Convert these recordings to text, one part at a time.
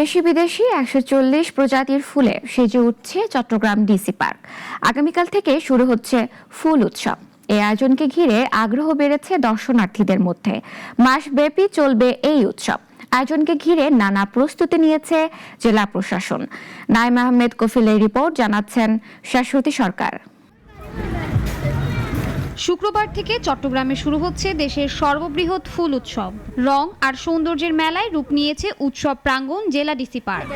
দেশি বিদেশি 140 প্রজাতির ফুলে সেজে উঠছে চট্টগ্রাম ডিসি পার্ক। আগামীকাল থেকে শুরু হচ্ছে ফুল উৎসব। এই আয়োজনকে ঘিরে আগ্রহ বেড়েছে দর্শনার্থীদের মধ্যে। মাসব্যাপী চলবে এই উৎসব। আয়োজনকে ঘিরে নানা প্রস্তুতি নিয়েছে জেলা প্রশাসন। নাইম আহমেদ কফিলের রিপোর্ট, জানাচ্ছেন শাশ্বতী সরকার। শুক্রবার থেকে চট্টগ্রামে শুরু হচ্ছে দেশের সর্ববৃহৎ ফুল উৎসব। রং আর সৌন্দর্যের মেলায় রূপ নিয়েছে উৎসব প্রাঙ্গণ জেলা ডিসি পার্ক।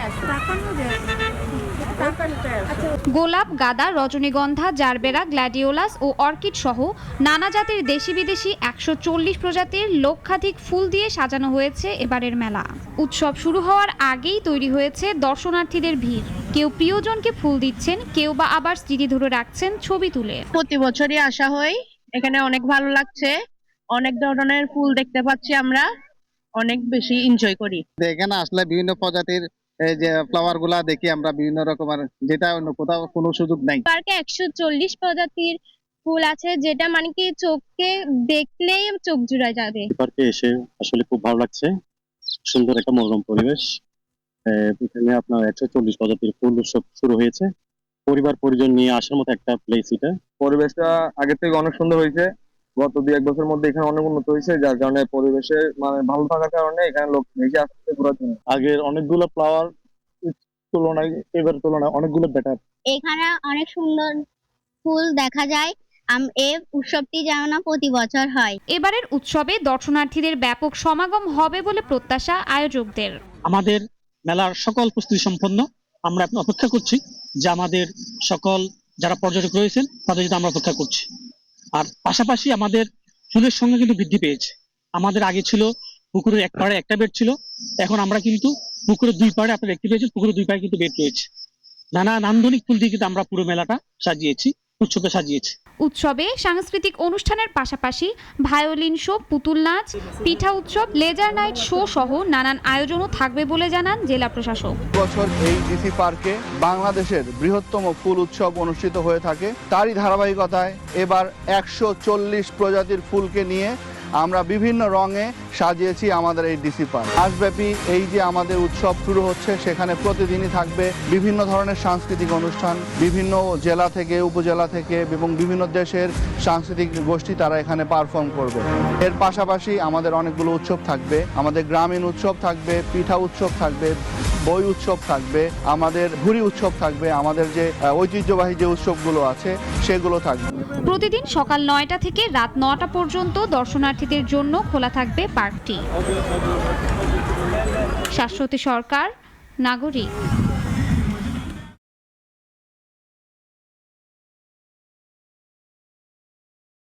গোলাপ, গাঁদা, রজনীগন্ধা, জারবেরা, গ্ল্যাডিওলাস ও অর্কিড সহ নানা জাতের দেশি বিদেশি 140 প্রজাতির লক্ষাধিক ফুল দিয়ে সাজানো হয়েছে এবারের মেলা। উৎসব শুরু হওয়ার আগেই তৈরি হয়েছে দর্শনার্থীদের ভিড়। কেউ প্রিয়জনকে ফুল দিচ্ছেন, কেউ বা আবার স্মৃতি ধরে রাখছেন ছবি তুলে। প্রতি বছরই আসা হয়, এখানে অনেক ভালো লাগছে। অনেক ধরনের ফুল দেখতে পাচ্ছি, আমরা অনেক বেশি এনজয় করি। এখানে আসলে বিভিন্ন প্রজাতির যে ফ্লাওয়ার গুলা দেখি আমরা, বিভিন্ন রকমের, যেটা অন্য কোথাও কোনো সুযোগ নাই। পার্কে 140 প্রজাতির ফুল আছে, যেটা মানে কি চোখকে দেখলেই চোখ জুড়ে যাবে। পার্কে এসে আসলে খুব ভালো লাগছে। সুন্দর একটা মনোরম পরিবেশ। এখানে আপনার 140 প্রজাতির ফুল উৎসব শুরু হয়েছে। পরিবার পরিজন নিয়ে আসার মতো একটা প্লেস এটা। পরিবেশটা আগে থেকে অনেক সুন্দর হয়েছে। গত 2-1 বছরের মধ্যে এখানে অনেক উন্নত হয়েছে, যার কারণে পরিবেশে মানে ভালো থাকার কারণে এখানে লোক বেশি আসছে ঘোরার জন্য। আগের অনেকগুলো ফ্লাওয়ার তুলনায় এবার তুলনায় অনেকগুলো বেটার। এখানে অনেক সুন্দর ফুল দেখা যায়। এই উৎসবটি যেন প্রতি বছর হয়। এবারের উৎসবে দর্শনার্থীদের ব্যাপক সমাগম হবে বলে প্রত্যাশা আয়োজকদের। আমাদের মেলার সকল প্রস্তুতি সম্পন্ন। আমরা এখন অপেক্ষা করছি যে আমাদের সকল যারা পর্যটক রয়েছেন তাদের জন্য আমরা অপেক্ষা করছি। আর পাশাপাশি আমাদের ফুলের সংখ্যা কিন্তু বৃদ্ধি পেয়েছে। আমাদের আগে ছিল পুকুরের এক পাড়ে একটা বেড ছিল, এখন আমরা কিন্তু পুকুরের 2 পাড়ে, আপনারা দেখতে পেয়েছেন পুকুরের 2 পাড়ে কিন্তু বেড রয়েছে। নানা নান্দনিক ফুল দিয়ে কিন্তু আমরা পুরো মেলাটা সাজিয়েছি, উৎসবে সাজিয়েছি। উৎসবে সাংস্কৃতিক অনুষ্ঠানের পাশাপাশি ভায়োলিন শো, পুতুল নাচ, পিঠা উৎসব, লেজার নাইট শো সহ নানান আয়োজনও থাকবে বলে জানান জেলা প্রশাসক। বছর এই ডিসি পার্কে বাংলাদেশের বৃহত্তম ফুল উৎসব অনুষ্ঠিত হয়ে থাকে। তারই ধারাবাহিকতায় এবার 140 প্রজাতির ফুলকে নিয়ে আমরা বিভিন্ন রঙে সাজিয়েছি আমাদের এই ডিসি পার্ক। মাসব্যাপী এই যে আমাদের উৎসব শুরু হচ্ছে, সেখানে প্রতিদিনই থাকবে বিভিন্ন ধরনের সাংস্কৃতিক অনুষ্ঠান। বিভিন্ন জেলা থেকে, উপজেলা থেকে এবং বিভিন্ন দেশের সাংস্কৃতিক গোষ্ঠী তারা এখানে পারফর্ম করবে। এর পাশাপাশি আমাদের অনেকগুলো উৎসব থাকবে। আমাদের গ্রামীণ উৎসব থাকবে, পিঠা উৎসব থাকবে, বই উৎসব থাকবে, আমাদের ঘুড়ি উৎসব থাকবে, আমাদের যে ঐতিহ্যবাহী যে উৎসবগুলো আছে সেগুলো থাকবে। প্রতিদিন সকাল 9টা থেকে রাত 9টা পর্যন্ত দর্শনার্থীদের জন্য খোলা থাকবে পার্কটি। শাশ্বতী সরকার, নাগরিক।